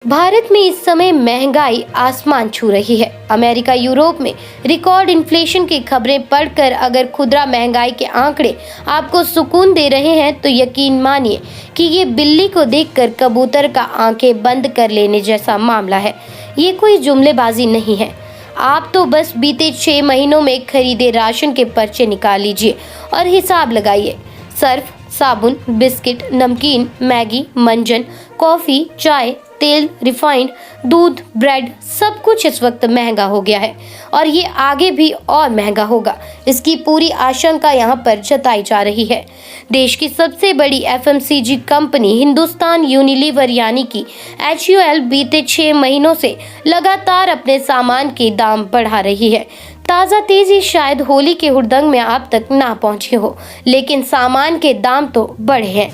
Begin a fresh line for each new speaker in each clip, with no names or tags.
भारत में इस समय महंगाई आसमान छू रही है। अमेरिका, यूरोप में रिकॉर्ड इन्फ्लेशन की खबरें पढ़कर अगर खुदरा महंगाई के आंकड़े आपको सुकून दे रहे हैं तो यकीन मानिए कि ये बिल्ली को देखकर कबूतर का आंखें बंद कर लेने जैसा मामला है। ये कोई जुमलेबाजी नहीं है। आप तो बस बीते 6 महीनों में खरीदे राशन के पर्चे निकाल लीजिए और हिसाब लगाइए। सर्फ, साबुन, बिस्किट, नमकीन, मैगी, मंजन, कॉफी, चाय, तेल, रिफाइंड, दूध, ब्रेड, सब कुछ इस वक्त महंगा हो गया है और ये आगे भी और महंगा होगा। इसकी पूरी आशंका यहाँ पर जताई जा रही है। देश की सबसे बड़ी एफएमसीजी कंपनी हिंदुस्तान यूनिलीवर यानी कि HUL बीते 6 महीनों से लगातार अपने सामान के दाम बढ़ा रही है। ताज़ा तेजी शायद होली के हुड़दंग में आप तक ना पहुंची हो, लेकिन सामान के दाम तो बढ़े हैं।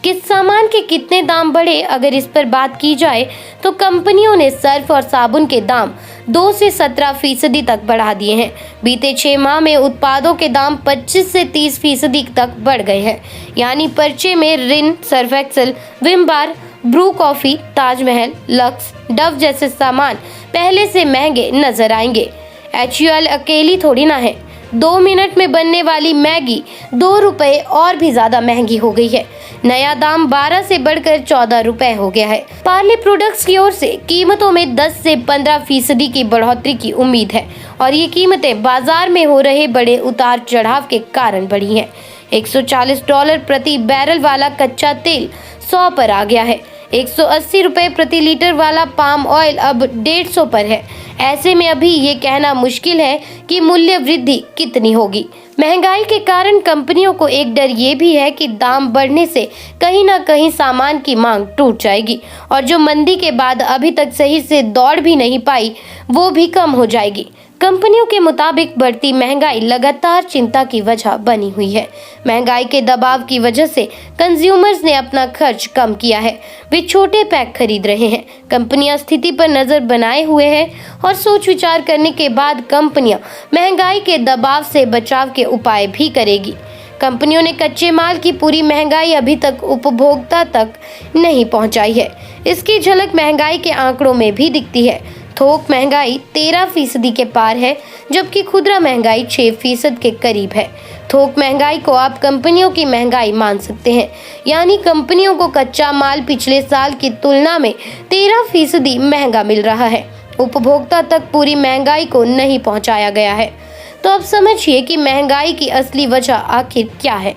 किस सामान के कितने दाम बढ़े, अगर इस पर बात की जाए तो कंपनियों ने सर्फ और साबुन के दाम 2 से 17% तक बढ़ा दिए हैं। बीते 6 माह में उत्पादों के दाम 25 से 30% तक बढ़ गए हैं। यानी पर्चे में Rin, Surf Excel, Vim bar, Bru coffee, Taj Mahal, Lux, Dove जैसे सामान पहले से महंगे नजर आएंगे। HUL अकेली थोड़ी ना है। 2 मिनट में बनने वाली मैगी 2 रुपए और भी ज्यादा महंगी हो गई है। नया दाम 12 से बढ़कर 14 रुपए हो गया है। पार्ले प्रोडक्ट्स की ओर से कीमतों में 10 से 15% की बढ़ोतरी की उम्मीद है और ये कीमतें बाजार में हो रहे बड़े उतार चढ़ाव के कारण बढ़ी हैं। $140 प्रति बैरल वाला कच्चा तेल 100 पर आ गया है। 180 रुपए प्रति लीटर वाला पाम ऑयल अब 150 पर है। ऐसे में अभी ये कहना मुश्किल है कि मूल्य वृद्धि कितनी होगी। महंगाई के कारण कंपनियों को एक डर ये भी है कि दाम बढ़ने से कहीं ना कहीं सामान की मांग टूट जाएगी और जो मंदी के बाद अभी तक सही से दौड़ भी नहीं पाई वो भी कम हो जाएगी। कंपनियों के मुताबिक बढ़ती महंगाई लगातार चिंता की वजह बनी हुई है। महंगाई के दबाव की वजह से कंज्यूमर्स ने अपना खर्च कम किया है। वे छोटे पैक खरीद रहे हैं। कंपनियां स्थिति पर नजर बनाए हुए हैं और सोच विचार करने के बाद कंपनियां महंगाई के दबाव से बचाव के उपाय भी करेगी। कंपनियों ने कच्चे माल की पूरी महंगाई अभी तक उपभोक्ता तक नहीं पहुंचाई है। इसकी झलक महंगाई के आंकड़ों में भी दिखती है। थोक महंगाई 13% के पार है, जबकि खुदरा महंगाई 6% के करीब है। थोक महंगाई को आप कंपनियों की महंगाई मान सकते हैं, यानी कंपनियों को कच्चा माल पिछले साल की तुलना में 13% महंगा मिल रहा है। उपभोक्ता तक पूरी महंगाई को नहीं पहुंचाया गया है। तो अब समझिए कि महंगाई की असली वजह आखिर क्या है।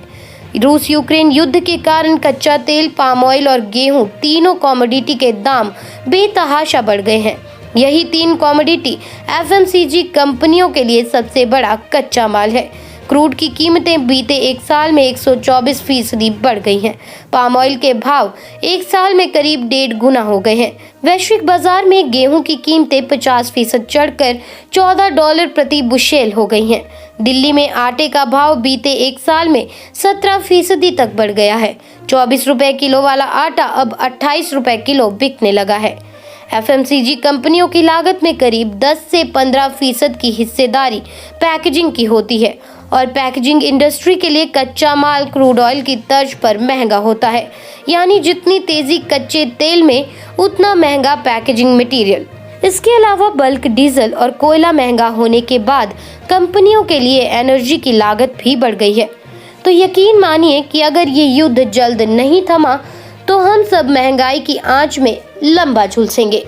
रूस यूक्रेन युद्ध के कारण कच्चा तेल, पाम ऑयल और गेहूं तीनों कमोडिटी के दाम बेतहाशा बढ़ गए हैं। यही 3 कमोडिटी एफएमसीजी कंपनियों के लिए सबसे बड़ा कच्चा माल है। क्रूड की कीमतें बीते 1 साल में 124% बढ़ गई हैं। पाम ऑयल के भाव 1 साल में करीब 1.5 गुना हो गए हैं। वैश्विक बाजार में गेहूं की कीमतें 50% चढ़कर $14 प्रति बुशेल हो गई हैं। दिल्ली में आटे का भाव बीते 1 साल में 17% तक बढ़ गया है। 24 रुपए किलो वाला आटा अब 28 रुपए किलो बिकने लगा है। एफएमसीजी कंपनियों की लागत में करीब 10 से 15% की हिस्सेदारी पैकेजिंग की होती है और पैकेजिंग इंडस्ट्री के लिए कच्चा माल क्रूड ऑयल की तर्ज पर महंगा होता है। यानी जितनी तेजी कच्चे तेल में उतना महंगा पैकेजिंग मटेरियल। इसके अलावा बल्क डीजल और कोयला महंगा होने के बाद कंपनियों के लिए एनर्जी की लागत भी बढ़ गई है। तो यकीन मानिए कि अगर ये युद्ध जल्द नहीं थमा तो हम सब महंगाई की आंच में लंबा झुलसेंगे।